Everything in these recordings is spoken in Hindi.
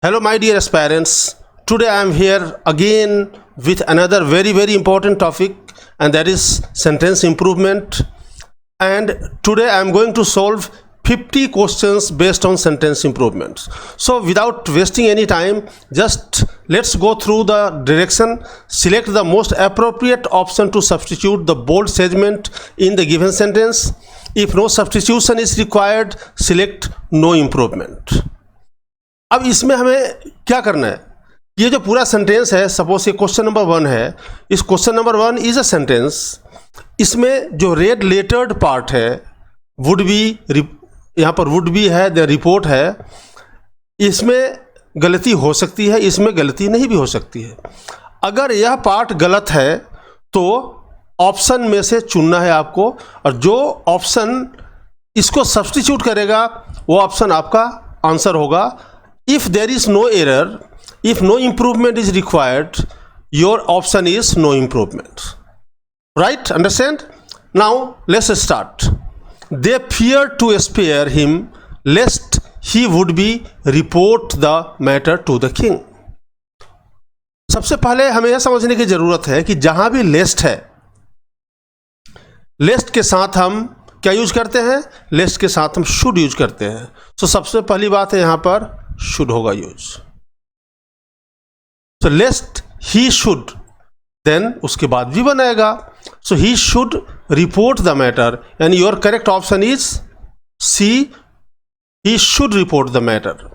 Hello, my dear aspirants. Today I am here again with another very important topic, and that is sentence improvement. And today I am going to solve 50 questions based on sentence improvements. So without wasting any time, just let's go through the direction. Select the most appropriate option to substitute the bold segment in the given sentence. If no substitution is required, select no improvement. अब इसमें हमें क्या करना है, ये जो पूरा सेंटेंस है, सपोज ये क्वेश्चन नंबर 1 है, इस question number 1 is a sentence. इसमें जो रेड लेटर्ड पार्ट है वुड बी, यहाँ पर वुड बी है, द रिपोर्ट है, इसमें गलती हो सकती है, इसमें गलती नहीं भी हो सकती है। अगर यह पार्ट गलत है तो ऑप्शन में से चुनना है आपको, और जो ऑप्शन इसको सब्स्टिट्यूट करेगा वो ऑप्शन आपका आंसर होगा। If there is no error, if no improvement is required, your option is no improvement. Right? Understand? Now let's start. They feared to spare him lest he would be report the matter to the king. सबसे पहले हमें यह समझने की जरूरत है कि जहां भी लेस्ट है, लेस्ट के साथ हम क्या यूज करते हैं? लेस्ट के साथ हम शुड यूज करते हैं। तो सबसे पहली बात है, यहां पर शुड होगा use. So lest he should, देन उसके बाद भी बनाएगा। So he should report the matter, यानी your correct option is C, he should report the matter.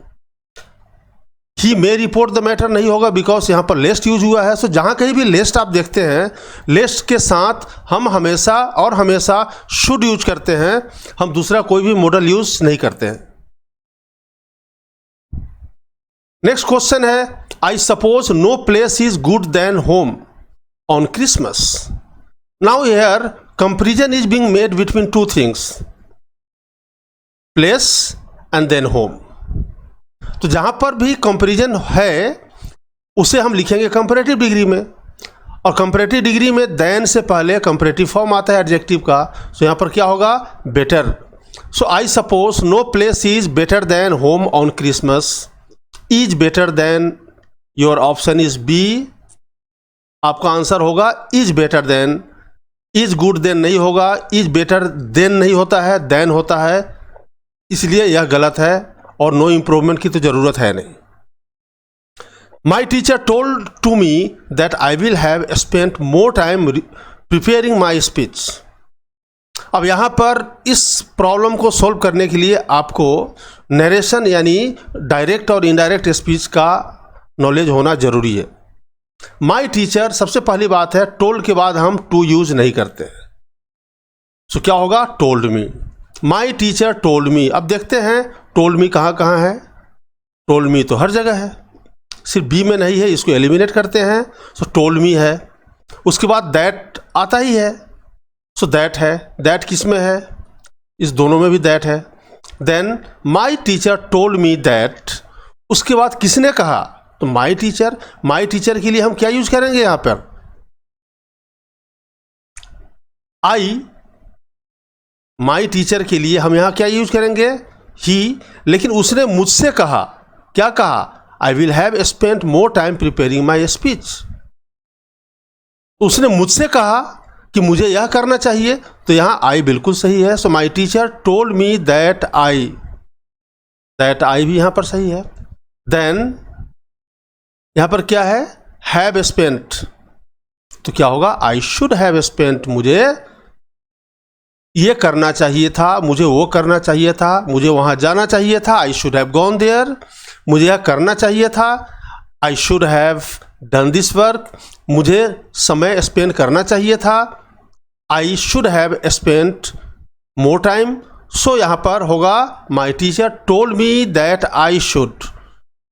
He may report the matter नहीं होगा, बिकॉज यहां पर लेस्ट यूज हुआ है। सो जहां कहीं भी लेस्ट आप देखते हैं, लेस्ट के साथ हम हमेशा और हमेशा शुड यूज करते हैं, हम दूसरा कोई भी मॉडल यूज नहीं करते हैं। नेक्स्ट क्वेश्चन है, I suppose no place is good than home on Christmas. Now here comparison is being made between two things, place and then home. तो जहां पर भी कंपैरिजन है उसे हम लिखेंगे कंपैरेटिव डिग्री में, और कंपैरेटिव डिग्री में देन से पहले कंपैरेटिव फॉर्म आता है एडजेक्टिव का। सो यहां पर क्या होगा? Better. So I suppose no place is better than home on Christmas. Is better than, your option is B, आपका आंसर होगा is better than. Is good than नहीं होगा, इज बेटर देन नहीं होता है, देन होता है, इसलिए यह गलत है और नो इम्प्रूवमेंट की तो जरूरत है नहीं। My teacher told to me that I will have spent more time preparing my speech. अब यहाँ पर इस प्रॉब्लम को सॉल्व करने के लिए आपको नरेशन यानी डायरेक्ट और इनडायरेक्ट स्पीच का नॉलेज होना जरूरी है। माई टीचर, सबसे पहली बात है, टोल्ड के बाद हम टू यूज नहीं करते। सो क्या होगा? Told me. माई टीचर टोल्ड मी। अब देखते हैं टोल्ड मी कहाँ कहाँ है। टोल्ड मी तो हर जगह है, सिर्फ बी में नहीं है, इसको एलिमिनेट करते हैं। सो टोल्ड मी है। उसके बाद दैट आता ही है, सो दैट है। दैट किस में है? इस दोनों में भी दैट है। Then my teacher told me that. उसके बाद किसने कहा? तो माई टीचर। माई टीचर के लिए हम क्या यूज करेंगे यहां पर? आई। माई टीचर के लिए हम यहां क्या यूज करेंगे? ही। लेकिन उसने मुझसे कहा, क्या कहा? आई will have spent more time preparing my speech. उसने मुझसे कहा कि मुझे यह करना चाहिए, तो यहां आई बिल्कुल सही है। So my teacher told me that I, that I भी यहां पर सही है। देन यहां पर क्या है? हैव स्पेंट, तो क्या होगा? आई शुड हैव स्पेंट। मुझे ये करना चाहिए था, मुझे वो करना चाहिए था, मुझे वहां जाना चाहिए था, I should have gone there. मुझे यह करना चाहिए था, I should have done this work. मुझे समय स्पेंड करना चाहिए था, I should have spent more time. So यहां पर होगा my teacher told me that I should.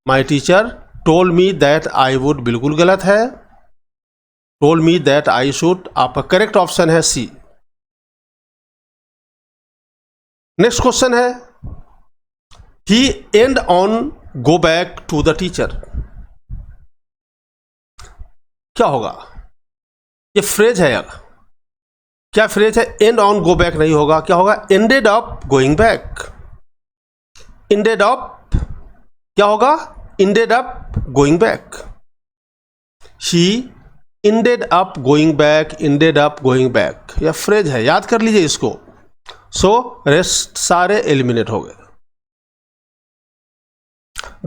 My teacher told me that I would बिल्कुल गलत है। Told me that I should, आपका करेक्ट ऑप्शन है सी। नेक्स्ट क्वेश्चन है, he and on go back to the teacher. क्या होगा? ये फ्रेज है, क्या फ्रेज है? एंड ऑन गो बैक नहीं होगा, क्या होगा? Ended up going back. Ended up क्या होगा? ended up going back. He ended up going back, ended up going back. यह फ्रेज है, याद कर लीजिए इसको. सो रेस्ट सारे एलिमिनेट हो गए.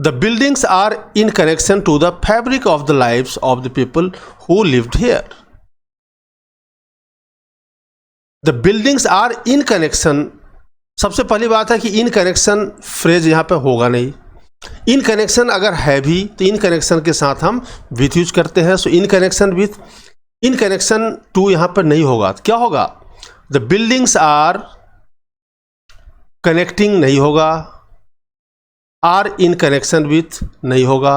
The buildings are in connection to the fabric of the lives of the people who lived here. The buildings are in connection. सबसे पहली बात है कि इन कनेक्शन फ्रेज यहाँ पे होगा नहीं. इन कनेक्शन अगर है भी तो इन कनेक्शन के साथ हम विथ यूज करते हैं. So in connection with, in connection to यहाँ पर नहीं होगा. तो क्या होगा? द बिल्डिंग्स आर कनेक्टिंग नहीं होगा, आर इन कनेक्शन विथ नहीं होगा,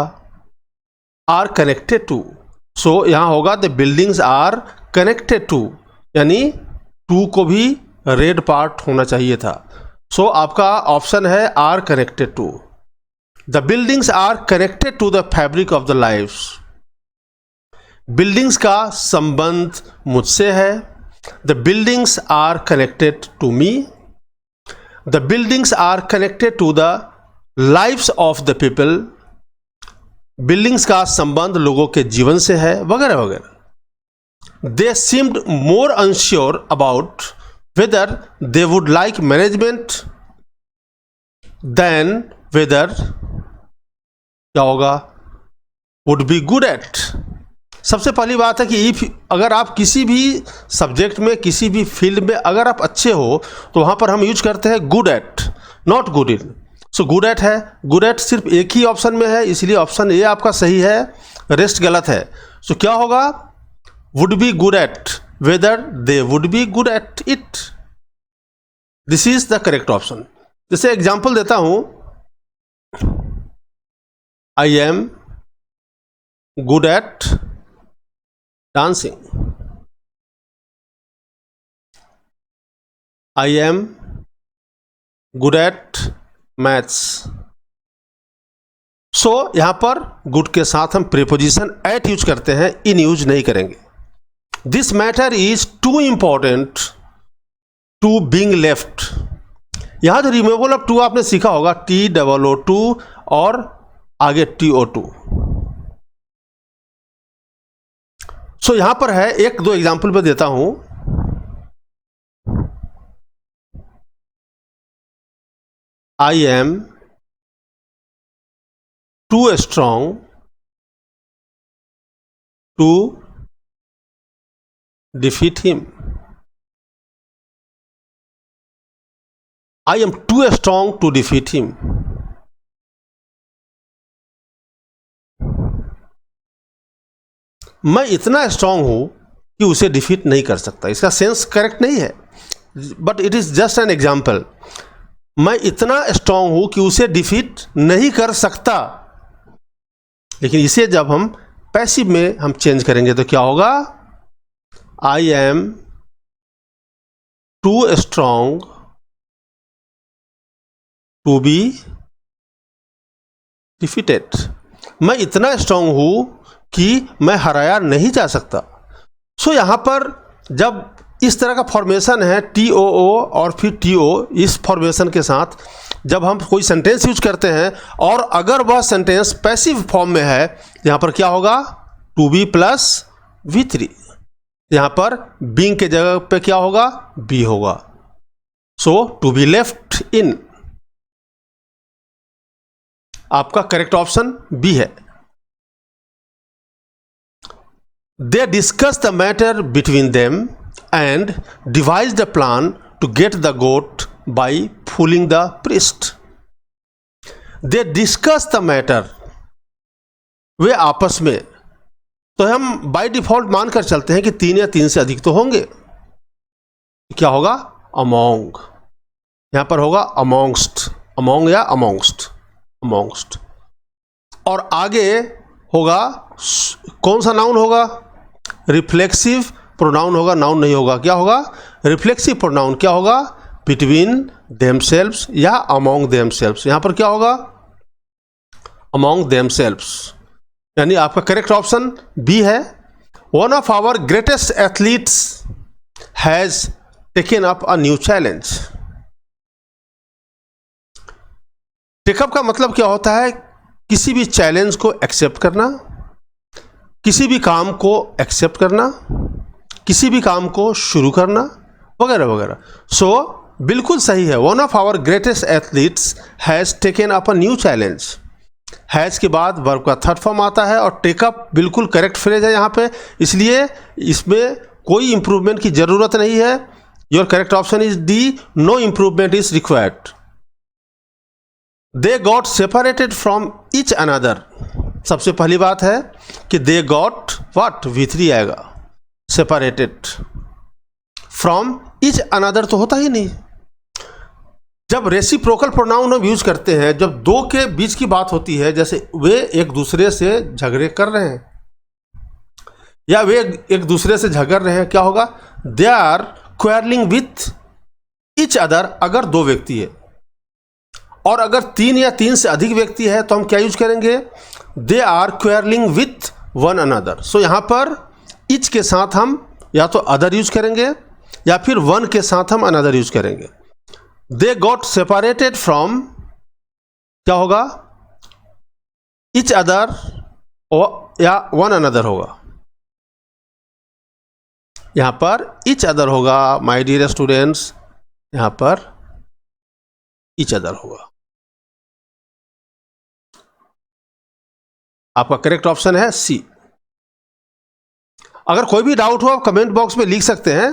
आर कनेक्टेड टू. सो यहाँ होगा the buildings are connected to, यानी टू को भी रेड पार्ट होना चाहिए था. सो आपका ऑप्शन है are connected to. The buildings are connected to the fabric of the lifes. Buildings का संबंध मुझसे है. The buildings are connected to me. The buildings are connected to the lifes of the people. Buildings का संबंध लोगों के जीवन से है, वगैरह वगैरह. They seemed more unsure about whether they would like management than whether क्या होगा would be good at. सबसे पहली बात है कि if अगर आप किसी भी सब्जेक्ट में, किसी भी फील्ड में अगर आप अच्छे हो तो वहाँ पर हम यूज करते हैं good at, not good in. So good at है, good at सिर्फ एक ही ऑप्शन में है, इसलिए ऑप्शन ए आपका सही है, रेस्ट गलत है. सो क्या होगा? would be good at whether they would be good at it. This is the correct option. जैसे एग्जाम्पल देता हूं, I am good at dancing. I am good at maths. सो यहां पर गुड के साथ हम प्रीपोजिशन एट यूज करते हैं, इन यूज नहीं करेंगे. This matter is too important to being left. यहां जो रिमूवल ऑफ टू आपने सीखा होगा, TOO2 और आगे TO2. सो यहां पर है, एक दो एग्जाम्पल पे देता हूं. I M too strong to defeat him. I am too strong to defeat him. मैं इतना स्ट्रांग हूं कि उसे डिफीट नहीं कर सकता. इसका सेंस करेक्ट नहीं है, but it is just an example. मैं इतना स्ट्रांग हूं कि उसे डिफीट नहीं कर सकता. लेकिन इसे जब हम पैसिव में हम चेंज करेंगे तो क्या होगा? I am too strong to be defeated. मैं इतना स्ट्रांग हूं कि मैं हराया नहीं जा सकता. सो यहां पर जब इस तरह का फॉर्मेशन है, TOO और फिर TO, इस फॉर्मेशन के साथ जब हम कोई सेंटेंस यूज करते हैं और अगर वह सेंटेंस पैसिव फॉर्म में है, यहां पर क्या होगा? To be plus V3. यहां पर बीइंग के जगह पे क्या होगा? बी होगा. सो टू बी लेफ्ट इन. आपका करेक्ट ऑप्शन बी है. They discuss the matter between them and devised a plan to get the goat by fooling the priest. They discussed the matter. वे आपस में, तो हम बाय डिफॉल्ट मानकर चलते हैं कि 3 या 3 से अधिक तो होंगे. क्या होगा? among. यहां पर होगा amongst, among या amongst, amongst. और आगे होगा कौन सा नाउन होगा? रिफ्लेक्सिव प्रोनाउन होगा, नाउन नहीं होगा. क्या होगा? Reflexive pronoun. क्या होगा? बिटवीन देमसेल्व्स या अमॉन्ग देमसेल्व्स. यहां पर क्या होगा? Among themselves. यानी आपका करेक्ट ऑप्शन बी है. One of our greatest athletes has taken up a new challenge. Take up का मतलब क्या होता है? किसी भी चैलेंज को एक्सेप्ट करना, किसी भी काम को एक्सेप्ट करना, किसी भी काम को शुरू करना, वगैरह वगैरह। सो बिल्कुल सही है। One of our greatest athletes has taken up a new challenge. Has के बाद वर्ब का थर्ड फॉर्म आता है और टेकअप बिल्कुल करेक्ट फ्रेज है यहाँ पे, इसलिए इसमें कोई इंप्रूवमेंट की ज़रूरत नहीं है। Your correct option is D, no improvement is required. They got separated from each other. सबसे पहली बात है कि दे गॉट व्हाट, V3 आएगा। सेपरेटेड फ्रॉम ईच अनदर तो होता ही नहीं। जब रेसिप्रोकल प्रोनाउन हम यूज करते हैं, जब दो के बीच की बात होती है, जैसे वे एक दूसरे से झगड़े कर रहे हैं या वे एक दूसरे से झगड़ रहे हैं, क्या होगा? They are quarrelling with each other. अगर दो व्यक्ति है, और अगर 3 या 3 से अधिक व्यक्ति है तो हम क्या यूज करेंगे? They are quarrelling with one another. So यहाँ पर ईच के साथ हम या तो अदर यूज करेंगे या फिर वन के साथ हम अनदर यूज करेंगे। दे गॉट सेपरेटेड फ्रॉम, क्या होगा? ईच अदर या वन अनदर होगा। यहां पर ईच अदर होगा माय डियर स्टूडेंट्स, यहां पर ईच अदर होगा। आपका करेक्ट ऑप्शन है सी। अगर कोई भी डाउट हो आप कमेंट बॉक्स में लिख सकते हैं,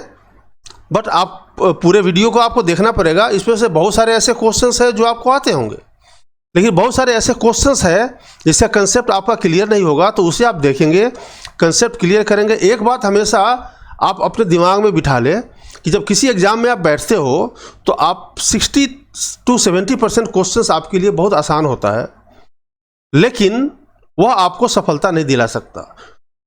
बट आप पूरे वीडियो को आपको देखना पड़ेगा। इसमें से बहुत सारे ऐसे क्वेश्चंस हैं जो आपको आते होंगे, लेकिन बहुत सारे ऐसे क्वेश्चंस हैं जिसका कंसेप्ट आपका क्लियर नहीं होगा, तो उसे आप देखेंगे, कंसेप्ट क्लियर करेंगे। एक बात हमेशा आप अपने दिमाग में बिठा लें कि जब किसी एग्जाम में आप बैठते हो तो आप 60 to 70% क्वेश्चंस आपके लिए बहुत आसान होता है, लेकिन वह आपको सफलता नहीं दिला सकता।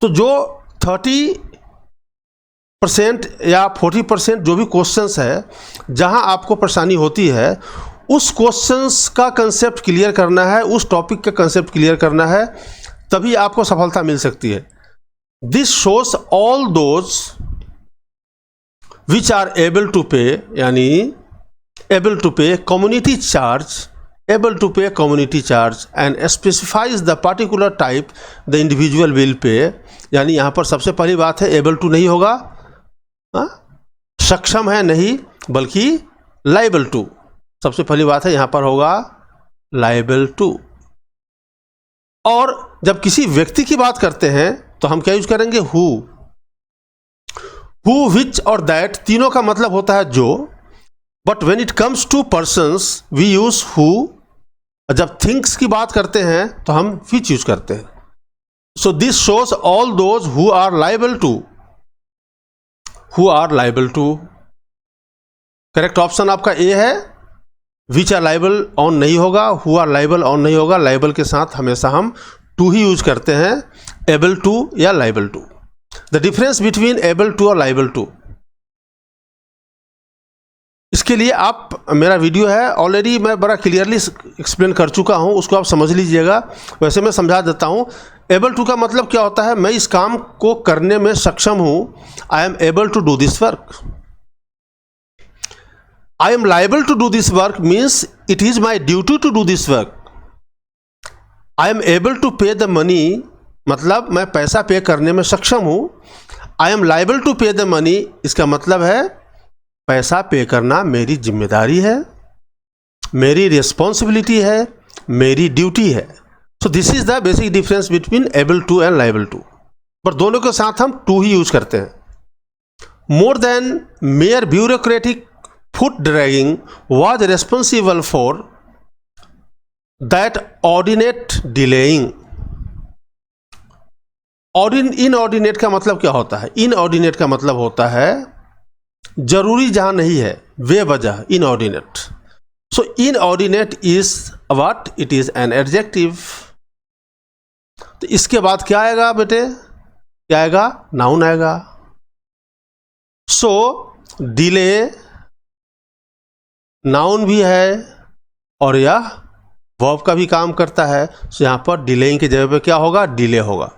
तो जो 30% या 40% जो भी क्वेश्चंस है जहां आपको परेशानी होती है, उस क्वेश्चंस का कंसेप्ट क्लियर करना है, उस टॉपिक का कंसेप्ट क्लियर करना है, तभी आपको सफलता मिल सकती है। This shows all those which are able to pay, यानी able to pay community charge, able to pay community charge and specifies the particular type the individual will pay। यानी यहाँ पर सबसे पहली बात है able to नहीं होगा, सक्षम है नहीं, बल्कि liable to। सबसे पहली बात है यहाँ पर होगा liable to। और जब किसी व्यक्ति की बात करते हैं तो हम क्या यूज करेंगे? who, which और that, तीनों का मतलब होता है जो। But when it comes to persons we use who। जब थिंग्स की बात करते हैं तो हम which यूज करते हैं। So this shows all those who are liable to. Correct option आपका ए है। विच आर लाइबल ऑन नहीं होगा, हु आर लाइबल ऑन नहीं होगा। लाइबल के साथ हमेशा हम टू ही यूज करते हैं, एबल टू या liable to. The difference between able to और लाइबल टू, इसके लिए आप, मेरा वीडियो है ऑलरेडी, मैं बड़ा क्लियरली एक्सप्लेन कर चुका हूं, उसको आप समझ लीजिएगा। वैसे मैं समझा देता हूं। एबल टू का मतलब क्या होता है? मैं इस काम को करने में सक्षम हूं। I am able to do this work. I am liable to do this work means it is my duty to do this work. I am able to pay the money, मतलब मैं पैसा पे करने में सक्षम हूं। I am liable to pay the money, इसका मतलब है पैसा पे करना मेरी जिम्मेदारी है, मेरी रिस्पॉन्सिबिलिटी है, मेरी ड्यूटी है। So this is the basic difference between able to and liable to. पर दोनों के साथ हम टू ही यूज करते हैं। मोर than mere bureaucratic foot dragging was responsible for that ordinate delaying. Inordinate का मतलब क्या होता है? इनऑर्डिनेट का मतलब होता है जरूरी जहां नहीं है, बेवजह, inordinate. So inordinate is what? It is an adjective. तो इसके बाद क्या आएगा बेटे? क्या आएगा? नाउन आएगा। सो डिले नाउन भी है और यह वर्ब का भी काम करता है। सो यहां पर डिलेइंग की जगह पे क्या होगा? डिले होगा।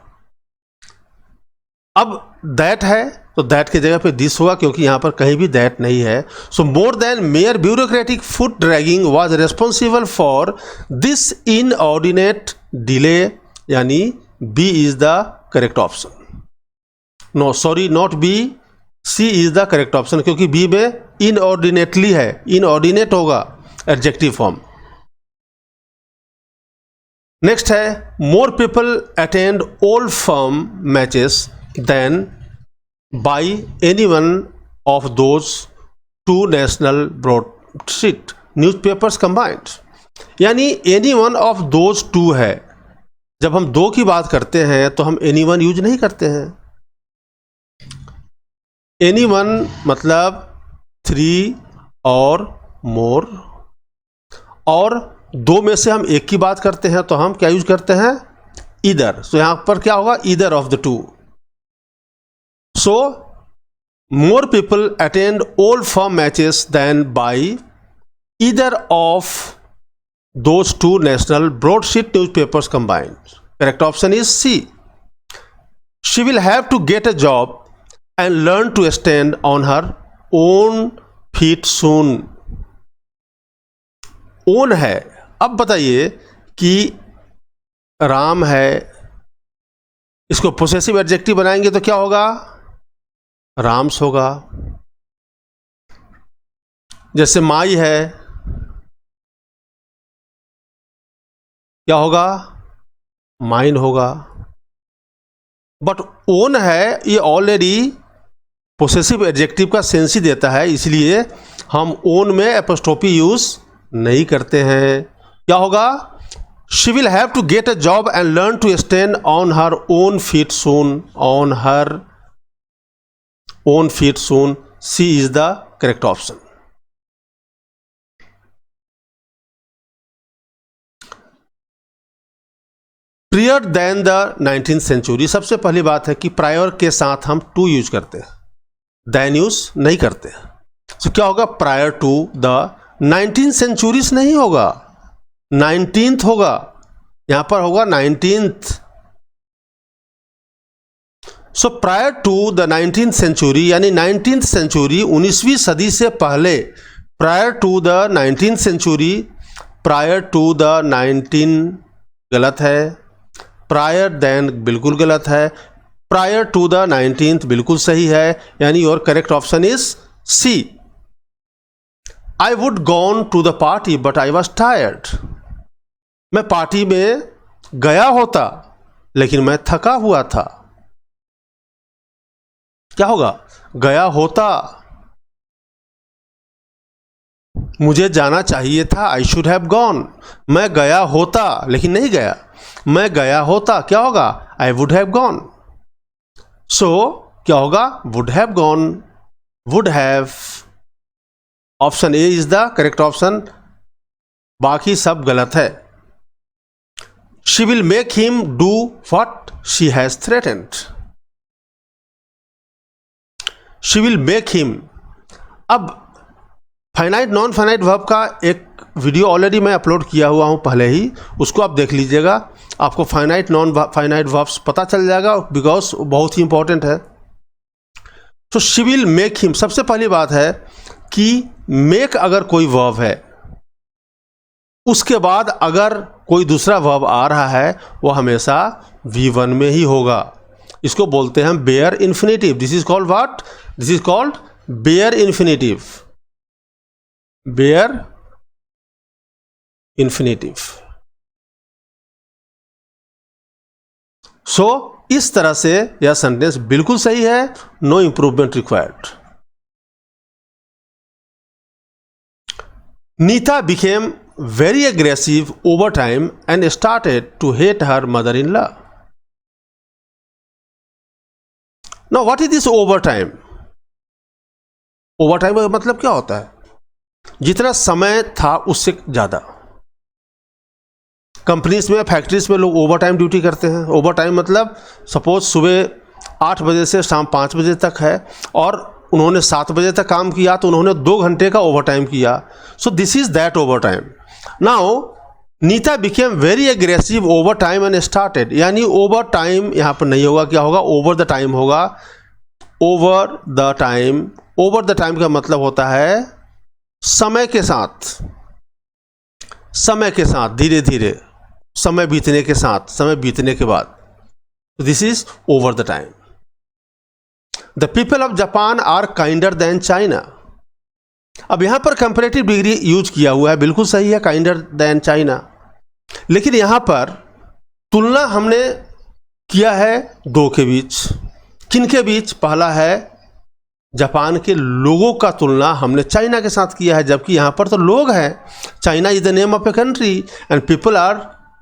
अब दैट है तो दैट की जगह पे दिस होगा क्योंकि यहाँ पर कहीं भी दैट नहीं है. So more than mere bureaucratic foot dragging was responsible for this inordinate delay, यानी B is the correct option. No sorry, not B, C is the correct option, क्योंकि बी में इनऑर्डिनेटली है, इनऑर्डिनेट होगा एडजेक्टिव फॉर्म. नेक्स्ट है more people attend old firm matches than by anyone of those two national broadsheet newspapers combined. यानी any one of those two है. जब हम दो की बात करते हैं तो हम any one यूज नहीं करते हैं. any one मतलब 3 और more, और दो में से हम एक की बात करते हैं तो हम क्या यूज करते हैं, either. तो यहां पर क्या होगा, either of the two. So, more people attend old firm matches than by either of those two national broadsheet newspapers combined. Correct option is C. She will have to get a job and learn to stand on her own feet soon. Own है. अब बताइए कि राम है, इसको पोसेसिव एडजेक्टिव बनाएंगे तो क्या होगा, राम्स होगा. जैसे माई है, क्या होगा, माइन होगा. बट ओन है, ये ऑलरेडी पोसेसिव एडजेक्टिव का सेंस ही देता है, इसलिए हम ओन में एपोस्ट्रोफी यूज नहीं करते हैं. क्या होगा, she will have to get a job and learn to stand on her own feet soon. On her own feet soon. C is the correct option. Prior than the 19th century, सबसे पहली बात है कि प्रायर के साथ हम टू यूज करते हैं, देन यूज नहीं करते. तो क्या होगा, prior to the 19th centuries नहीं होगा, 19th होगा. यहां पर होगा 19th. So prior to the 19th century, यानी 19th century 19वीं सदी से पहले. Prior to the 19th century, prior to the 19 गलत है, प्रायर देन बिल्कुल गलत है, प्रायर टू द 19th बिल्कुल सही है. यानी your correct option is C. I would gone to the party but I was tired. मैं पार्टी में गया होता लेकिन मैं थका हुआ था. क्या होगा, गया होता, मुझे जाना चाहिए था, आई शुड हैव गॉन. मैं गया होता लेकिन नहीं गया, मैं गया होता, क्या होगा, आई वुड हैव गॉन. सो क्या होगा, would have gone, would have. Option A is the correct option, बाकी सब गलत है. She will make him do what she has threatened. She will make him. अब फाइनाइट नॉन फाइनाइट वर्ब का एक वीडियो ऑलरेडी मैं अपलोड किया हुआ हूं पहले ही, उसको आप देख लीजिएगा, आपको फाइनाइट नॉन फाइनाइट वर्ब्स पता चल जाएगा, बिकॉज बहुत ही इंपॉर्टेंट है. तो शी विल मेक हिम, सबसे पहली बात है कि मेक अगर कोई वर्ब है, उसके बाद अगर कोई दूसरा वर्ब आ रहा है, वो हमेशा V1 में ही होगा. इसको बोलते हैं bare infinitive. This is called what, this is called bare infinitive. Bare infinitive. So इस तरह से यह सेंटेंस बिल्कुल सही है, no improvement required. Neeta became very aggressive over time and started to hate her mother-in-law. Now what is this overtime? Overtime का मतलब क्या होता है, जितना समय था उससे ज्यादा. कंपनीज में, फैक्ट्रीज में लोग ओवर टाइम ड्यूटी करते हैं. ओवर टाइम मतलब सपोज सुबह 8 बजे से शाम 5 बजे तक है और उन्होंने 7 बजे तक काम किया तो उन्होंने 2 घंटे का ओवर टाइम किया. So this is that over time. Now Nita became very aggressive over time and started, यानी ओवर टाइम यहां पर नहीं होगा, क्या होगा, ओवर द टाइम होगा. Over the time, over the time का मतलब होता है समय के साथ, समय के साथ, धीरे धीरे, समय बीतने के साथ, समय बीतने के बाद, this is over the time. The people of Japan are kinder than China. अब यहां पर कंपैरेटिव डिग्री यूज किया हुआ है, बिल्कुल सही है, काइंडर देन चाइना, लेकिन यहां पर तुलना हमने किया है दो के बीच। किन के बीच? पहला है जापान के लोगों का तुलना हमने चाइना के साथ किया है, जबकि यहां पर तो लोग हैं। China is the name of a country and people are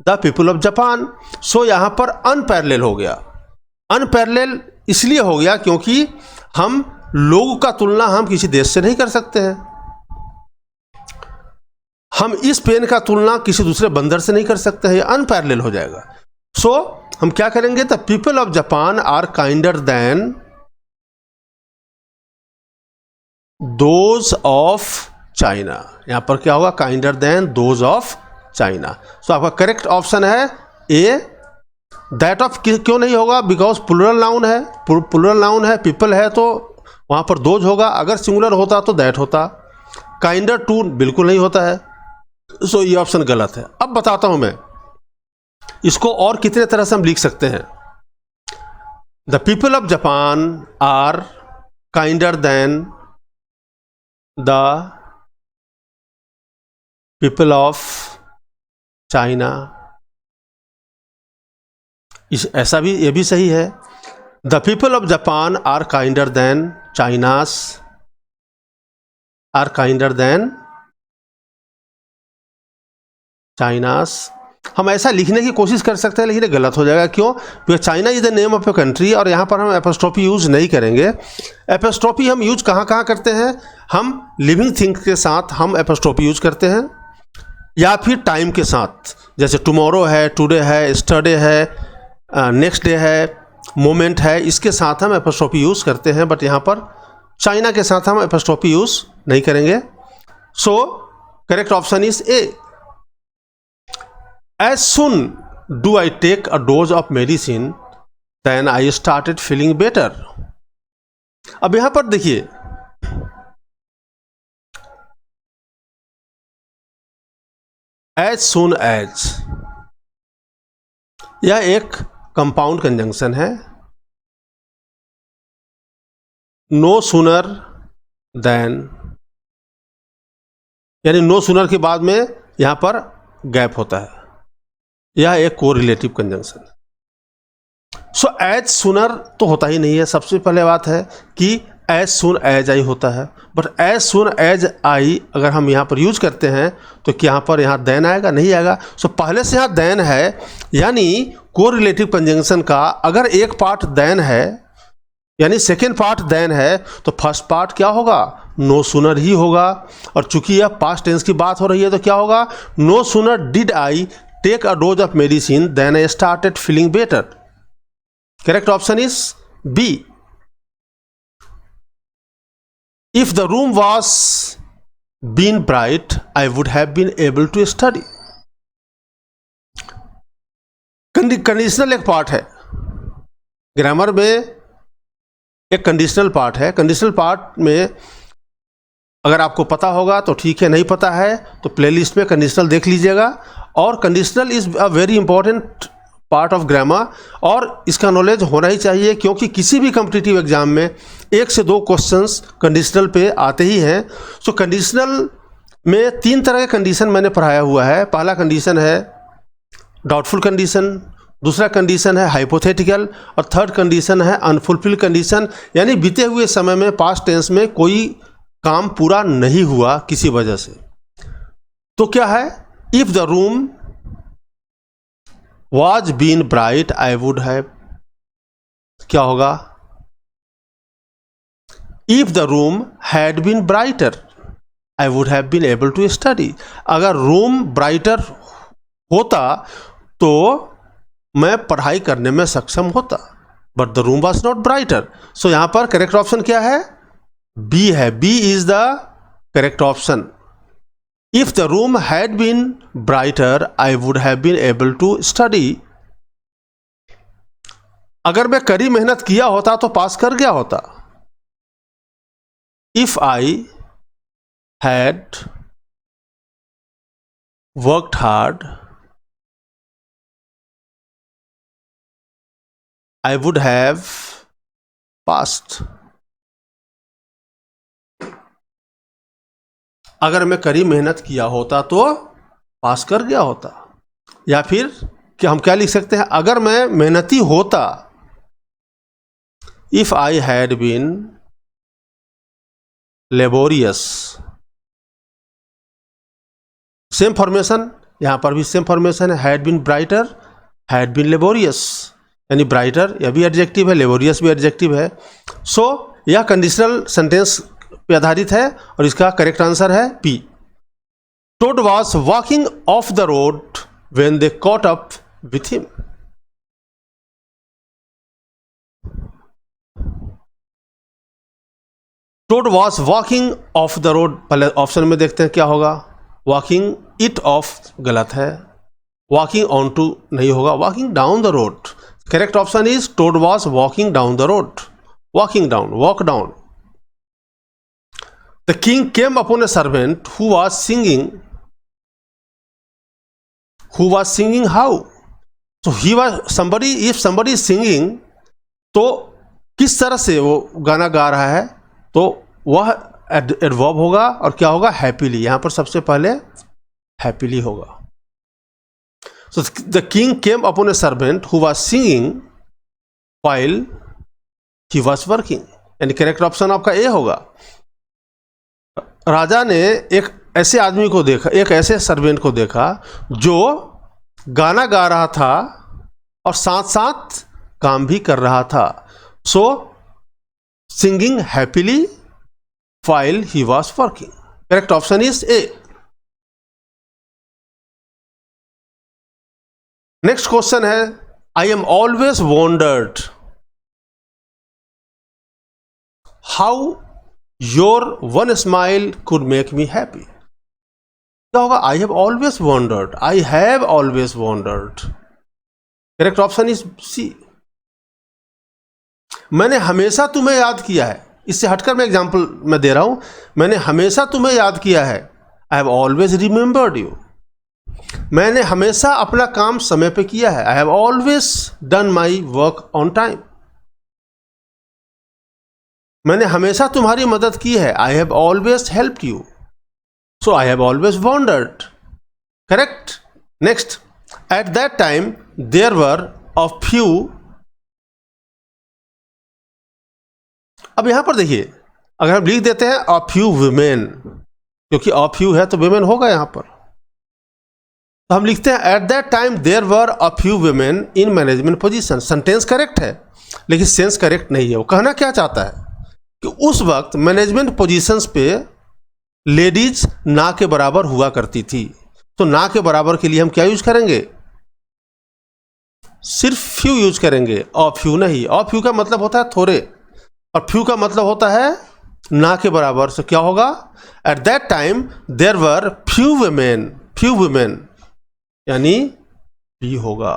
the people of Japan. So यहां पर अनपैरेलल हो गया। अनपैरेलल इसलिए हो गया क्योंकि हम लोगों का तुलना हम किसी देश से नहीं कर सकते हैं। हम इस पेन का तुलना किसी दूसरे बंदर से नहीं कर सकते हैं, ये अनपैरेलल हो जाएगा। सो हम क्या करेंगे? The people of Japan are kinder than those of China. यहां पर क्या होगा? Kinder than those of China. So आपका करेक्ट ऑप्शन है ए। दैट ऑफ क्यों नहीं होगा? बिकॉज प्लूरल नाउन है, प्लूरल नाउन है, पीपल है तो वहां पर दोज होगा। अगर सिंगुलर होता तो दैट होता। काइंडर टू बिल्कुल नहीं होता है, सो ये ऑप्शन गलत है। अब बताता हूं मैं इसको और कितने तरह से हम लिख सकते हैं। The people of Japan are kinder than the people of China. ऐसा भी, ये भी सही है। The people of Japan are kinder than China's, are kinder than China's. हम ऐसा लिखने की कोशिश कर सकते हैं लेकिन ये गलत हो जाएगा। क्यों? Because China is the name of a country और यहाँ पर हम एपोस्ट्रोफी यूज नहीं करेंगे। एपोस्ट्रोफी हम यूज कहाँ कहाँ करते हैं? हम लिविंग थिंग्स के साथ हम एपोस्ट्रोफी यूज करते हैं, या फिर टाइम के साथ, जैसे टुमारो है, टुडे है, स्टरडे है, नेक्स्ट डे है, मोमेंट है, इसके साथ हम एपोस्ट्रोफी यूज करते हैं। बट यहाँ पर चाइना के साथ हम एपोस्ट्रोफी यूज नहीं करेंगे। सो correct option is A. As soon do I take a dose of medicine, then I started feeling better. अब यहां पर देखिए, as soon as यह एक कंपाउंड कंजंक्शन है। No sooner than, यानी नो सूनर के बाद में यहां पर गैप होता है। यह एक कोरिलेटिव कंजंक्शन है। सो एज सुनर तो होता ही नहीं है। सबसे पहले बात है कि एज सुन एज आई होता है, but as soon as I अगर हम यहाँ पर यूज करते हैं तो क्या यहाँ पर यहाँ देन आएगा? नहीं आएगा। सो पहले से यहाँ देन है, यानी कोरिलेटिव कंजंक्शन का अगर एक पार्ट देन है, यानी सेकेंड पार्ट देन है, तो फर्स्ट पार्ट क्या होगा? नो सूनर ही होगा। और चूंकि यह पास्ट टेंस की बात हो रही है तो क्या होगा? No sooner did I take a dose of medicine, then I started feeling better. Correct option is B. If the room was been bright, I would have been able to study. Conditional एक पार्ट है ग्रामर में, एक कंडीशनल पार्ट है। कंडीशनल पार्ट में अगर आपको पता होगा तो ठीक है, नहीं पता है तो प्लेलिस्ट में कंडीशनल देख लीजिएगा। और conditional is a very important part of grammar और इसका नॉलेज होना ही चाहिए, क्योंकि किसी भी कॉम्पिटिटिव एग्जाम में 1 से 2 क्वेश्चंस कंडीशनल पे आते ही हैं। सो कंडीशनल में 3 तरह के कंडीशन मैंने पढ़ाया हुआ है। पहला कंडीशन है डाउटफुल कंडीशन, दूसरा कंडीशन है हाइपोथेटिकल और थर्ड कंडीशन है अनफुलफिल्ड कंडीशन, यानी बीते हुए समय में पास्ट टेंस में कोई काम पूरा नहीं हुआ किसी वजह से। तो क्या है? If the room was been bright I would have, क्या होगा? If the room had been brighter I would have been able to study. अगर रूम ब्राइटर होता तो मैं पढ़ाई करने में सक्षम होता, but the room was not brighter. So यहां पर करेक्ट ऑप्शन क्या है? बी है। B is the correct option. If the room had been brighter, I would have been able to study. अगर मैं कड़ी मेहनत किया होता तो पास कर गया होता, if I had worked hard I would have passed. अगर मैं कड़ी मेहनत किया होता तो पास कर गया होता। या फिर क्या हम क्या लिख सकते हैं, अगर मैं मेहनती होता, if I had been laborious. Same formation, यहां पर भी सेम फॉर्मेशन है, had been brighter, had been laborious, यानी ब्राइटर यह भी एडजेक्टिव है, लेबोरियस भी एडजेक्टिव है। सो यह कंडीशनल सेंटेंस पे आधारित है और इसका करेक्ट आंसर है P. Toad was walking off the road when they caught up with him. Toad was walking off the road, पहले ऑप्शन में देखते हैं क्या होगा। वॉकिंग इट ऑफ गलत है, वॉकिंग ऑन टू नहीं होगा, walking down the road. Correct option is toad was walking down the road, walking down, walk down. The king came upon a servant who was singing. Who was singing how? So he was somebody. If somebody is singing, तो किस तरह से वो गाना गा रहा है, तो वह एडवर्ब होगा और क्या होगा, हैप्पीली। यहां पर सबसे पहले हैप्पीली होगा। So the king came upon a servant who was singing while he was working. यानी करेक्ट ऑप्शन आपका ए होगा। राजा ने एक ऐसे आदमी को देखा, एक ऐसे सर्वेंट को देखा जो गाना गा रहा था और साथ साथ काम भी कर रहा था। So singing happily while he was working. Correct option is A. Next question है, I am always wondered how your one smile could make me happy. क्या होगा, I have always wondered, I have always wondered. Correct option is C. मैंने हमेशा तुम्हें याद किया है। इससे हटकर मैं एग्जांपल में दे रहा हूं, मैंने हमेशा तुम्हें याद किया है, I have always remembered you. मैंने हमेशा अपना काम समय पे किया है, I have always done my work on time. मैंने हमेशा तुम्हारी मदद की है, I have always helped you. So I have always wondered. Correct. Next, at that time there were a few. अब यहां पर देखिए, अगर हम लिख देते हैं अ फ्यू वुमेन, क्योंकि अ फ्यू है तो वुमेन होगा यहां पर, तो हम लिखते हैं at that time there were a few women in management position. Sentence correct है लेकिन सेंस करेक्ट नहीं है। वो कहना क्या चाहता है कि उस वक्त मैनेजमेंट पोजीशंस पे लेडीज ना के बराबर हुआ करती थी। तो ना के बराबर के लिए हम क्या यूज करेंगे, सिर्फ फ्यू यूज करेंगे, अ फ्यू नहीं। अ फ्यू का मतलब होता है थोड़े और फ्यू का मतलब होता है ना के बराबर। से क्या होगा, at that time there were few women, few women यानी बी होगा।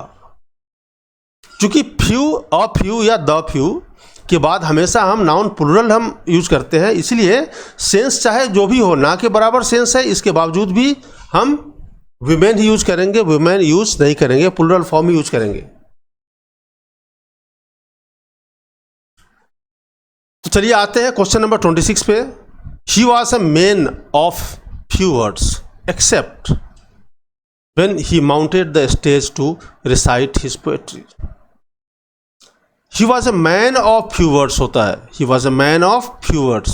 चूंकि फ्यू, अ फ्यू या द फ्यू के बाद हमेशा हम नाउन प्लूरल हम यूज करते हैं, इसलिए सेंस चाहे जो भी हो, ना के बराबर सेंस है, इसके बावजूद भी हम वुमेन ही यूज करेंगे, वुमेन यूज नहीं करेंगे, प्लूरल फॉर्म ही यूज करेंगे। तो चलिए आते हैं क्वेश्चन नंबर 26 पे। He was a man of few words except when he mounted the stage to recite his poetry. He was a man of few words होता है, he was a man of few words।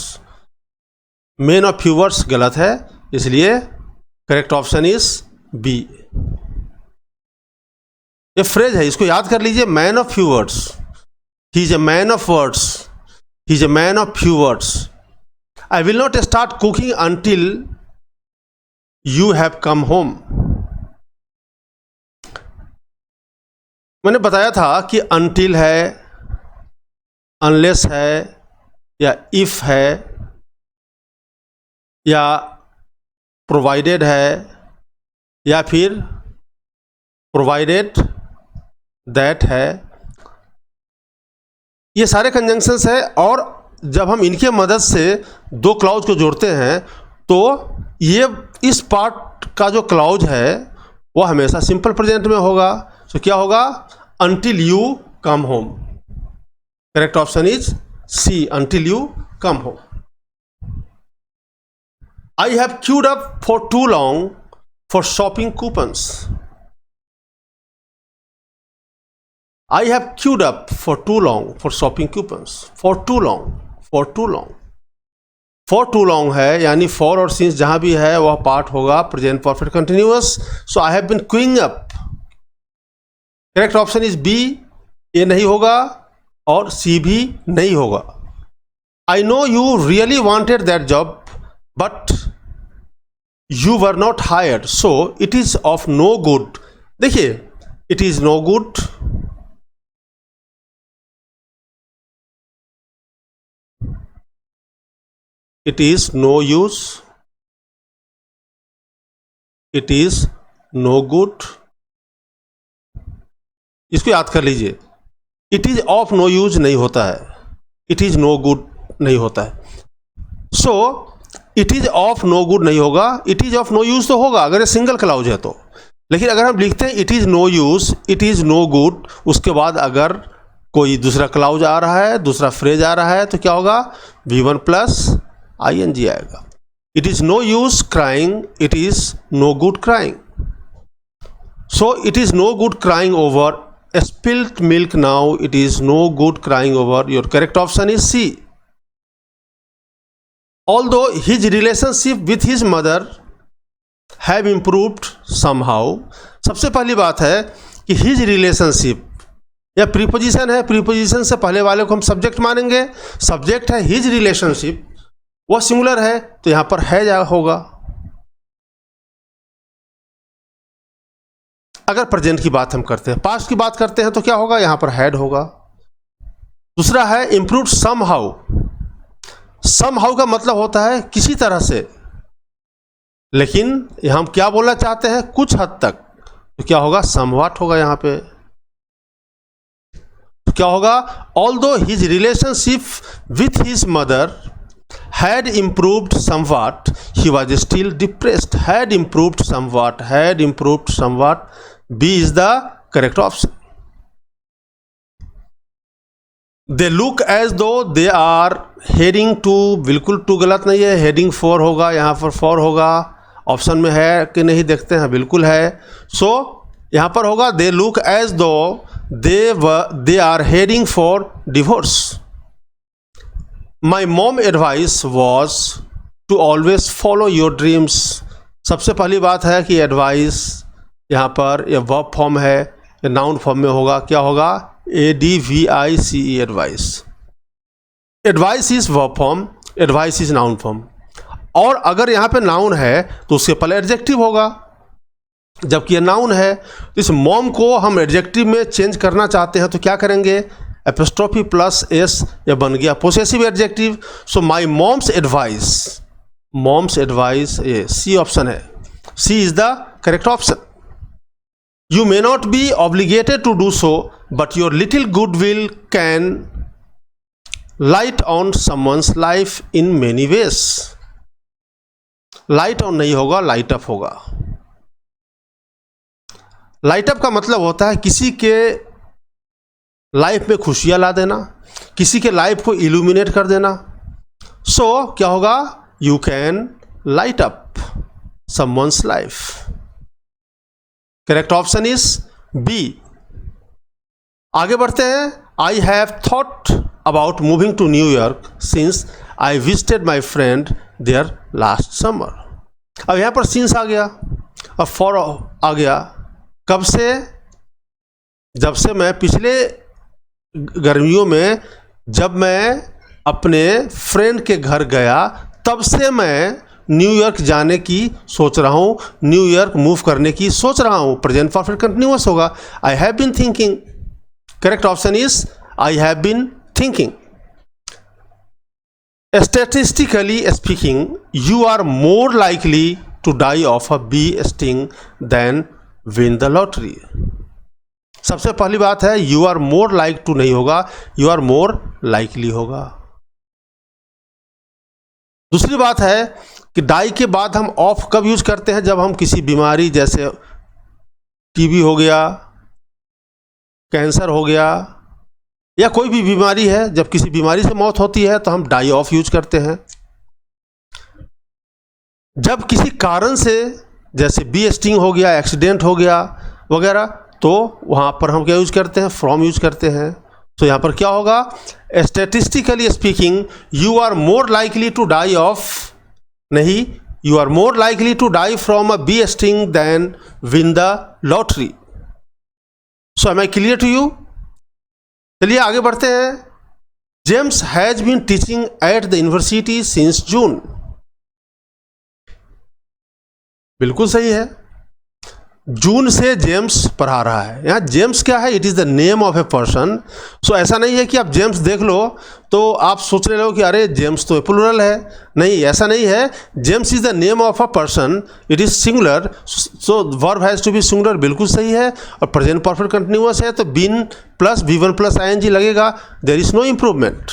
man of few words गलत है, इसलिए करेक्ट ऑप्शन इज बी। ये फ्रेज है, इसको याद कर लीजिए, man of few words, he is a man of words, he is a man of few words. I will not start cooking until you have come home. मैंने बताया था कि अंटिल है, अनलेस है, या इफ है, या प्रोवाइडेड है, या फिर प्रोवाइडेड दैट है। ये सारे कंजंक्शंस है और जब हम इनके मदद से दो क्लाउज को जोड़ते हैं तो ये इस पार्ट का जो क्लाउज है वो हमेशा सिंपल प्रेजेंट में होगा। तो क्या होगा? until you come home। Correct option is C, until you come home। I have queued up for too long for shopping coupons। I have queued up for too long for shopping coupons। for too long, for too long, for too long है यानी for और since जहां भी है वह पार्ट होगा present perfect continuous. So I have been queuing up. Correct option is B, A नहीं होगा और सी भी नहीं होगा। I know you really wanted that job but you were not hired so it is of no good. देखिए, it is no good, it is no use, it is no good। इसको याद कर लीजिए, it is of no use नहीं होता है, इट इज नो गुड नहीं होता है। So it is of no good नहीं होगा, it is of no use तो होगा अगर ये सिंगल क्लाउज है तो। लेकिन अगर हम लिखते हैं it is no use, it is no good, उसके बाद अगर कोई दूसरा क्लाउज आ रहा है, दूसरा फ्रेज आ रहा है तो क्या होगा? V1 प्लस ING आएगा। It is no use crying, it is no good crying. So it is no good crying over spilt milk, now it is no good crying over। your correct option is C। although his relationship with his mother have improved somehow। सबसे पहली बात है कि his relationship या प्रीपोजिशन है, प्रीपोजिशन से पहले वाले को हम सब्जेक्ट मानेंगे। सब्जेक्ट है his relationship, वह सिंगुलर है तो यहां पर है जा होगा। अगर प्रेजेंट की बात हम करते हैं, पास्ट की बात करते हैं तो क्या होगा? यहां पर हैड होगा। दूसरा है इम्प्रूव्ड समहाउ। समहाउ का मतलब होता है किसी तरह से, लेकिन हम क्या बोलना चाहते हैं? कुछ हद तक, तो क्या होगा? समव्हाट होगा यहां पे। तो क्या होगा? Although his relationship with his mother had improved somewhat he was still depressed। had improved somewhat, had improved somewhat, B is the correct option। they look as though they are heading to, बिल्कुल टू गलत नहीं है, heading for होगा, यहाँ पर for होगा। ऑप्शन में है कि नहीं देखते हैं, बिल्कुल है। सो यहाँ पर होगा they look as though they are heading for divorce। My mom advice was to always follow your dreams। सबसे पहली बात है कि एडवाइस यहाँ पर ये वर्ब फॉर्म है, ये नाउन फॉर्म में होगा। क्या होगा? ADVICE, advice. Advice is verb form, advice is noun form. और अगर यहाँ पे नाउन है तो उसके पहले एडजेक्टिव होगा, जबकि ये नाउन है। तो इस मॉम को हम एडजेक्टिव में चेंज करना चाहते हैं तो क्या करेंगे? एपोस्ट्रोफी प्लस एस, यह बन गया possessive adjective. So my mom's advice, mom's advice, ये सी ऑप्शन है। C is the correct option. You may not be obligated to do so but your little good will can light on someone's life in many ways. Light on नहीं होगा, लाइट अप होगा। लाइट अप का मतलब होता है किसी के लाइफ में खुशियां ला देना, किसी के लाइफ को इल्यूमिनेट कर देना। सो क्या होगा? You can light up someone's life. Correct option is B. आगे बढ़ते हैं। I have thought about moving to New York since I visited my friend there last summer. अब यहां पर सिंस आ गया और फॉर आ गया। कब से? जब से मैं पिछले गर्मियों में जब मैं अपने फ्रेंड के घर गया तब से मैं न्यूयॉर्क जाने की सोच रहा हूँ, न्यूयॉर्क मूव करने की सोच रहा हूँ। प्रेजेंट परफेक्ट कंटिन्यूअस होगा। I have been thinking. Correct option is I have been thinking. Statistically speaking you are more likely to die of a bee sting than win the lottery. सबसे पहली बात है you are more like to नहीं होगा, यू आर मोर लाइकली होगा। दूसरी बात है कि डाई के बाद हम ऑफ कब यूज करते हैं, जब हम किसी बीमारी जैसे टीबी हो गया, कैंसर हो गया, या कोई भी बीमारी है, जब किसी बीमारी से मौत होती है तो हम डाई ऑफ यूज करते हैं। जब किसी कारण से जैसे बी स्टिंग हो गया, एक्सीडेंट हो गया वगैरह, तो वहाँ पर हम क्या यूज करते हैं, फ्रॉम यूज करते हैं। तो यहाँ पर क्या होगा, statistically speaking you are more likely to die of, नहीं, you are more likely to die from a bee sting than win the lottery. So am I clear to you? चलिए आगे बढ़ते हैं। James has been teaching at the university since June. बिल्कुल सही है, जून से जेम्स पढ़ा रहा है। यहाँ जेम्स क्या है, it is the name of a person. So ऐसा नहीं है कि आप जेम्स देख लो तो आप सोच रहे हो कि अरे जेम्स तो प्लूरल है, नहीं, ऐसा नहीं है। James is the name of a person, it is singular, so verb has to be singular, बिल्कुल सही है। और प्रेजेंट परफेक्ट कंटिन्यूअस है तो been plus V1 plus ING लगेगा। There is no improvement,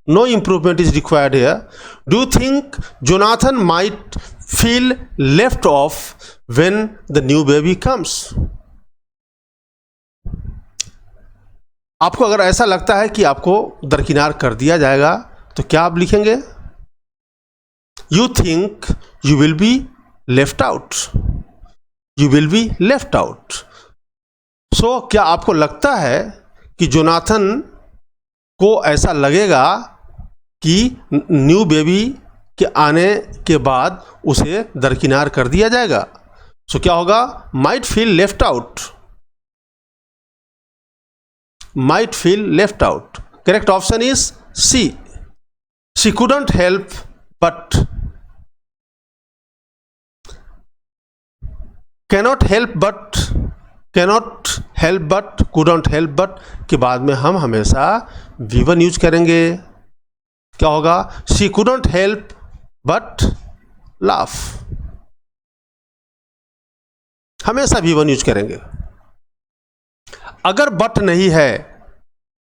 no improvement is required here. Do you think Jonathan might feel left off when the new baby comes? आपको अगर ऐसा लगता है कि आपको दरकिनार कर दिया जाएगा तो क्या आप लिखेंगे? You think you will be left out. You will be left out. So क्या आपको लगता है कि जोनाथन को ऐसा लगेगा कि न्यू बेबी के आने के बाद उसे दरकिनार कर दिया जाएगा? सो क्या होगा, might feel left out, might feel left out. Correct option is C, she couldn't help but, cannot help but, cannot help but, couldn't help but के बाद में हम हमेशा V1 यूज करेंगे। क्या होगा, she couldn't help but laugh, हमेशा V1 यूज करेंगे। अगर बट नहीं है,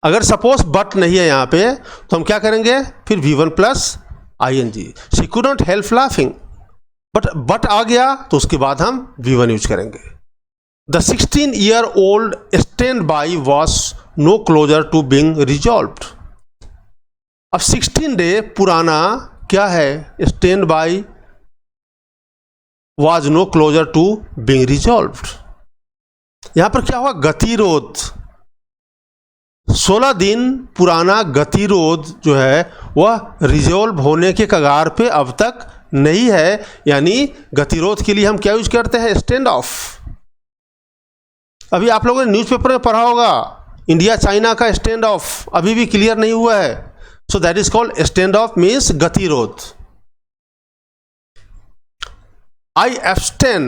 अगर सपोज बट नहीं है यहां पे, तो हम क्या करेंगे, फिर V1 plus ING। She couldn't help laughing, but आ गया तो उसके बाद हम V1 यूज करेंगे। The 16-year-old stand by was no closer to being resolved. अब 16 डे पुराना क्या है, stand by was no closer to being resolved. यहां पर क्या हुआ, गतिरोध, 16 दिन पुराना गतिरोध जो है वह रिजॉल्व होने के कगार पे अब तक नहीं है, यानी गतिरोध के लिए हम क्या यूज करते हैं, स्टैंड ऑफ। अभी आप लोगों ने न्यूज़पेपर में पढ़ा होगा, इंडिया चाइना का स्टैंड ऑफ अभी भी क्लियर नहीं हुआ है। So that is called stand off, means गतिरोध। I abstain,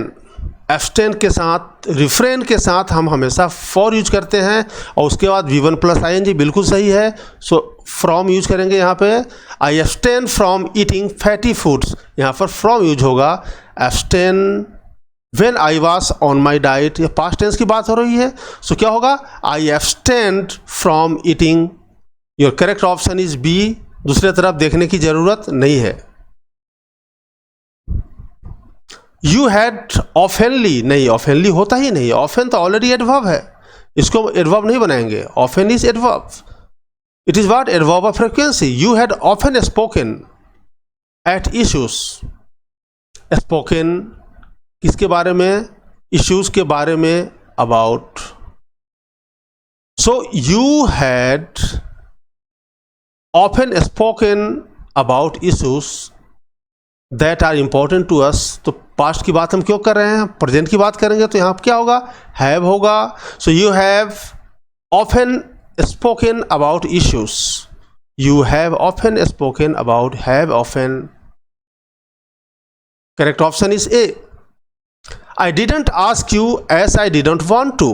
abstain के साथ, refrain के साथ हम हमेशा for यूज करते हैं और उसके बाद V1 प्लस ING, बिल्कुल सही है। So from यूज करेंगे यहाँ पे। I abstain from eating fatty foods, यहाँ पर from यूज होगा। abstain when I was on my diet, ये past tense की बात हो रही है। So क्या होगा, I abstained from eating। Your correct option is B, दूसरे तरफ देखने की जरूरत नहीं है। यू हैड ऑफेनली, नहीं, ऑफेनली होता ही नहीं, ऑफेन तो ऑलरेडी एडवर्ब है, इसको एडवर्ब नहीं बनाएंगे। Often is adverb, it is what, adverb of frequency. You had often spoken at issues, spoken किसके बारे में, इश्यूज के बारे में, about. So you had often spoken about issues that are important to us। तो पास्ट की बात हम क्यों कर रहे हैं, प्रेजेंट की बात करेंगे तो यहाँ क्या होगा, हैव होगा। So you have often spoken about issues, you have often spoken about, have often। correct option is A। I didn't ask you as I didn't want to।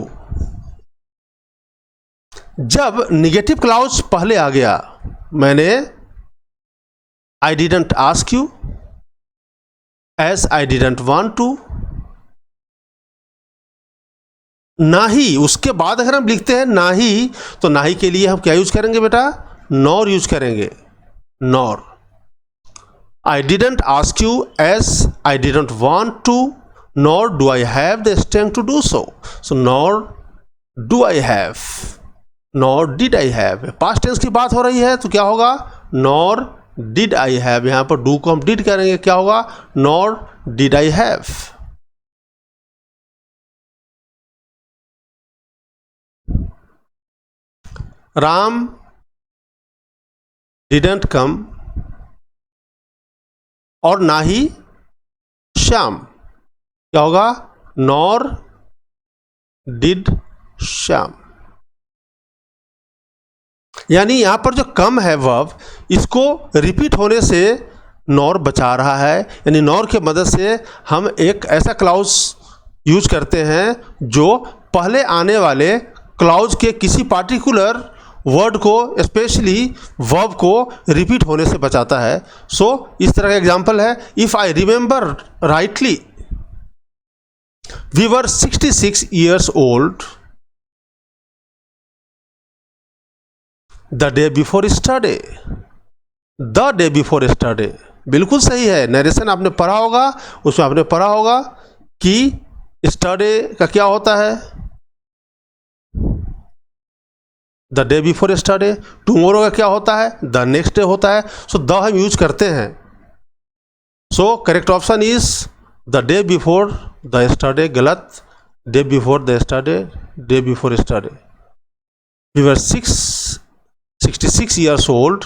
जब निगेटिव क्लाउज पहले आ गया, मैंने I didn't ask you as I didn't want to, ना ही, उसके बाद अगर हम लिखते हैं ना ही, तो ना ही के लिए हम क्या यूज करेंगे बेटा, नॉर यूज करेंगे, nor. I didn't ask you as I didn't want to, nor do I have the strength to do so. So nor do I have, nor did I have. Past tense की बात हो रही है तो क्या होगा? nor did I have. यहाँ पर do को हम did करेंगे, क्या होगा? nor did I have. Ram didn't come, और ना ही श्याम, क्या होगा? nor did Shyam. यानी यहां पर जो कम है वर्ब, इसको रिपीट होने से नॉर बचा रहा है. यानी नॉर के मदद से हम एक ऐसा क्लाउज यूज करते हैं जो पहले आने वाले क्लाउज के किसी पार्टिकुलर वर्ड को, स्पेशली वर्ब को रिपीट होने से बचाता है. सो इस तरह का एग्जांपल है. If I remember rightly, we were 66 years old the day before yesterday. The day before yesterday बिल्कुल सही है. नरेशन आपने पढ़ा होगा, उसमें आपने पढ़ा होगा कि yesterday का क्या होता है? The day before yesterday. Tomorrow का क्या होता है? द नेक्स्ट डे होता है. सो द हम यूज करते हैं. So correct option is the day before the yesterday. गलत. Day before the yesterday, day before yesterday. We were 66 years old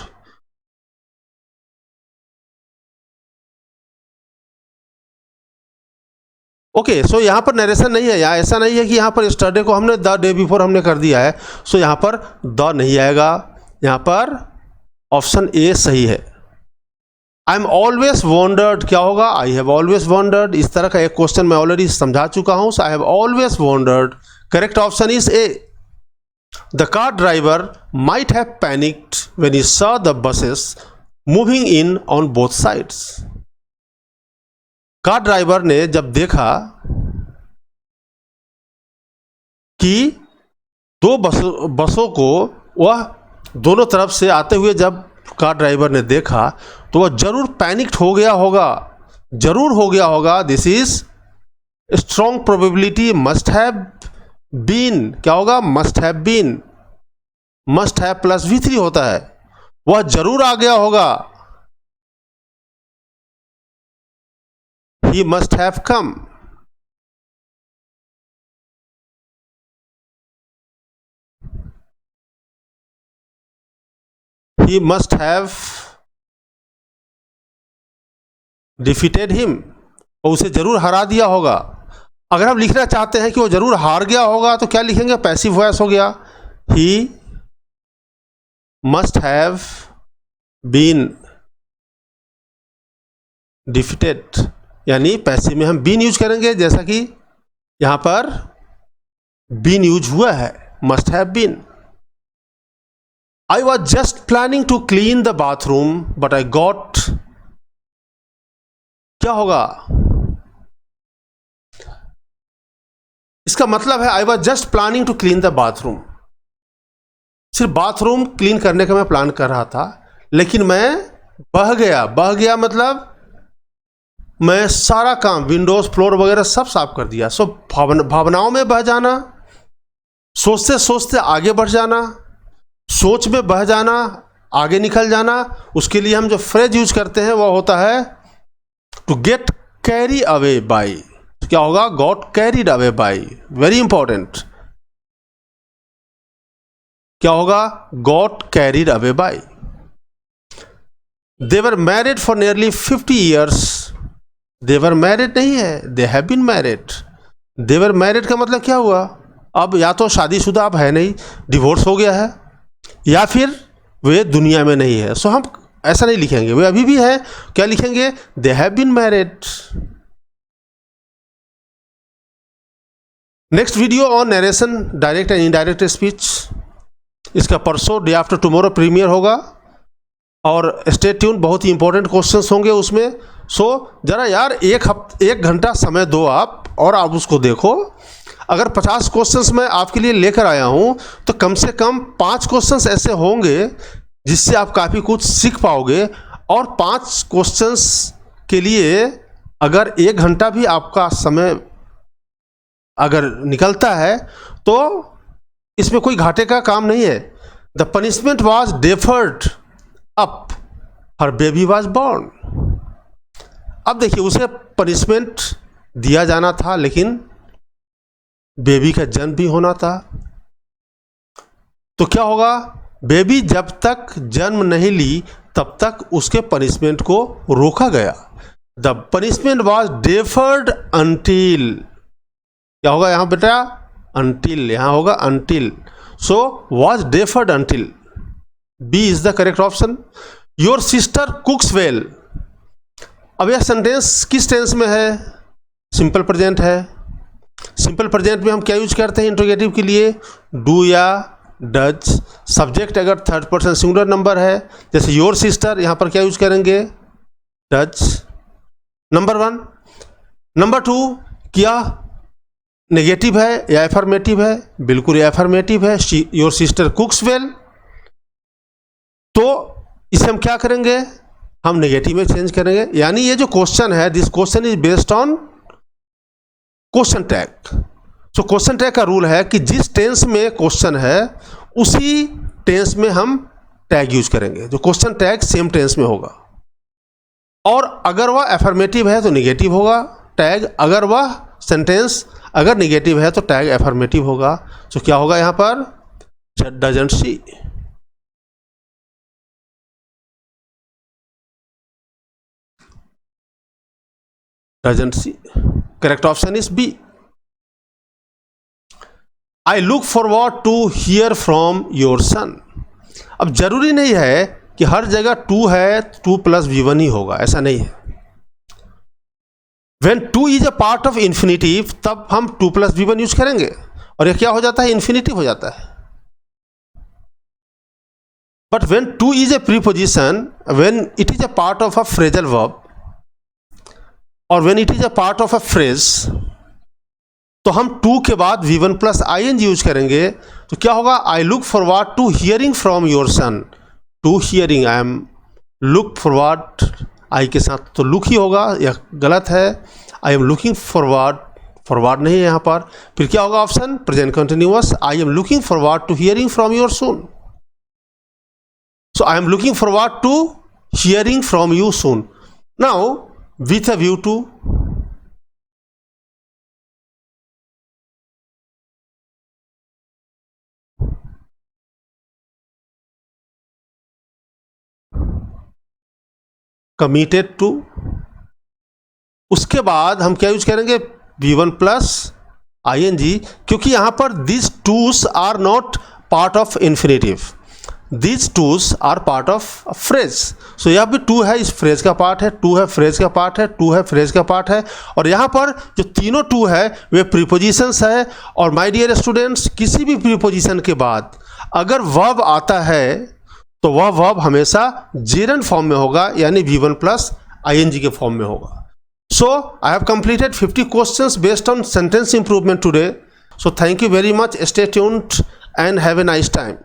okay. So यहाँ पर नरेशन नहीं है. यहाँ ऐसा नहीं है कि यहाँ पर yesterday को हमने द डे बिफोर हमने कर दिया है. सो यहाँ पर द नहीं आएगा. यहाँ पर ऑप्शन ए सही है. आई एम ऑलवेज वॉन्डर्ड, क्या होगा? I have always wandered. इस तरह का एक क्वेश्चन मैं ऑलरेडी समझा चुका हूँ. So I have always wondered. Correct option is A. The car driver might have panicked when he saw the buses moving in on both sides. Car driver ने जब देखा कि दो बसों को वह दोनों तरफ से आते हुए जब कार ड्राइवर ने देखा तो वह जरूर पैनिक्ड हो गया होगा. जरूर हो गया होगा. This is strong probability. Must have been, क्या होगा? Must have been. Must have plus V3 होता है. वह जरूर आ गया होगा. He must have come. He must have defeated him. और उसे जरूर हरा दिया होगा. अगर हम लिखना चाहते हैं कि वो जरूर हार गया होगा तो क्या लिखेंगे? पैसिव वॉइस हो गया. He must have been defeated. यानी पैसिव में हम बीन यूज करेंगे, जैसा कि यहां पर बीन यूज हुआ है. Must have been. I was just planning to clean the bathroom but I got, क्या होगा? इसका मतलब है I was just planning to clean the bathroom. सिर्फ बाथरूम क्लीन करने का मैं प्लान कर रहा था, लेकिन मैं बह गया. बह गया मतलब मैं सारा काम, विंडोज, फ्लोर वगैरह सब साफ कर दिया. सो भावनाओं में बह जाना, सोचते सोचते आगे बढ़ जाना, सोच में बह जाना, आगे निकल जाना. उसके लिए हम जो फ्रेज यूज करते हैं वो होता है to get carry away by. क्या होगा? Got carried away by. Very important. क्या होगा? Got carried away by. They were married for nearly 50 years. They were married नहीं है, they have been married. They were married का मतलब क्या हुआ? अब या तो शादीशुदा अब है नहीं, डिवोर्स हो गया है, या फिर वे दुनिया में नहीं है. सो हम ऐसा नहीं लिखेंगे, वे अभी भी है. क्या लिखेंगे? They have been married. Next video on narration, direct and indirect speech. इसका परसों, डे आफ्टर टुमारो प्रीमियर होगा. और स्टे ट्यून, बहुत ही इंपॉर्टेंट क्वेश्चंस होंगे उसमें. सो जरा यार एक घंटा समय दो आप, और आप उसको देखो. अगर 50 क्वेश्चंस मैं आपके लिए लेकर आया हूं तो कम से कम 5 क्वेश्चंस ऐसे होंगे जिससे आप काफ़ी कुछ सीख पाओगे और 5 क्वेश्चंस के लिए अगर 1 घंटा भी आपका समय अगर निकलता है तो इसमें कोई घाटे का काम नहीं है। The punishment was deferred up her baby was born. अब देखिए उसे पनिशमेंट दिया जाना था लेकिन बेबी का जन्म भी होना था। तो क्या होगा, बेबी जब तक जन्म नहीं ली तब तक उसके पनिशमेंट को रोका गया। The punishment was deferred until, क्या होगा यहाँ बेटा, अंटिल, यहाँ होगा until. So was deferred until, B is the correct option. Your sister cooks well. अब यह सेंटेंस किस टेंस में है, सिंपल प्रेजेंट है। सिंपल प्रेजेंट में हम क्या यूज करते हैं इंट्रोगेटिव के लिए, डू या डज। सब्जेक्ट अगर थर्ड पर्सन सिंगुलर नंबर है जैसे योर सिस्टर, यहाँ पर क्या यूज करेंगे, डज, नंबर 1। नंबर 2, क्या नेगेटिव है या एफर्मेटिव है, बिल्कुल एफर्मेटिव है, योर सिस्टर कुक्स वेल। तो इसे हम क्या करेंगे, हम नेगेटिव में चेंज करेंगे। यानी ये जो क्वेश्चन है, this question is based on question tag. So question tag का रूल है कि जिस टेंस में क्वेश्चन है उसी टेंस में हम टैग यूज करेंगे, जो क्वेश्चन टैग सेम टेंस में होगा। और अगर वह एफर्मेटिव है तो नेगेटिव होगा टैग, अगर वह सेंटेंस अगर नेगेटिव है तो टैग एफर्मेटिव होगा। तो क्या होगा यहाँ पर, doesn't she. Doesn't she, correct option is B. I look forward to hear from your son. अब जरूरी नहीं है कि हर जगह 2 है 2 + V1 ही होगा, ऐसा नहीं है। When 2 is a part of infinitive तब हम 2 + V1 यूज करेंगे और यह क्या हो जाता है, इन्फिनिटिव हो जाता है। But when 2 is a preposition, when it is a part of a phrasal verb और when it is a part of a phrase, तो हम 2 के बाद V1 + ing यूज करेंगे। तो क्या होगा, I look forward to hearing from your son. To hearing, I am look forward, I के साथ तो लुक ही होगा, यह गलत है। I am looking forward, forward नहीं है यहाँ पर। फिर क्या होगा option, present continuous, I am looking forward to hearing from your soon. So I am looking forward to hearing from you soon. Now with a view to committed to, उसके बाद हम क्या यूज करेंगे, V1 + ing, क्योंकि यहां पर these twos are not part of infinitive, these twos are part of phrase. So यह भी 2 है, इस फ्रेज का पार्ट है, 2 है फ्रेज का पार्ट है, 2 है फ्रेज का पार्ट है। और यहाँ पर जो तीनों 2 है वे प्रीपोजिशंस है। और माय डियर स्टूडेंट्स, किसी भी प्रीपोजिशन के बाद अगर वर्ब आता है तो वह वर्ब हमेशा जेरंड फॉर्म में होगा, यानी V1 + ing के फॉर्म में होगा। So I have completed 50 questions based on sentence improvement today. So thank you very much. Stay tuned and have a nice time.